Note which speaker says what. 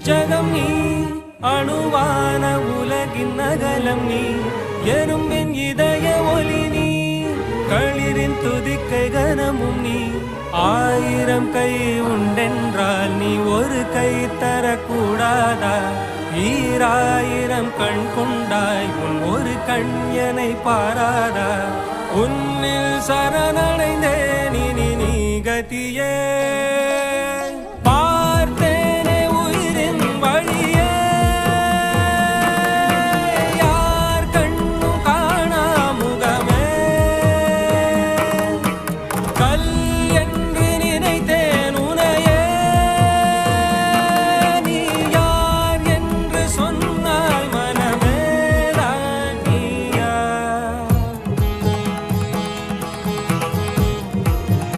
Speaker 1: உச்சகம் நீ அணுவான உலகின் நகலம் நீ எறும்பின் இதய ஒலி நீ களிரின் துதிக்கை கனமும் நீ ஆயிரம் கை உண்டென்றால் நீ ஒரு கை தரக்கூடாதா ஈராயிரம் கண் கொண்டாய் உன் ஒரு கண்யனை பாராதா உன்னில் சரணடைந்தே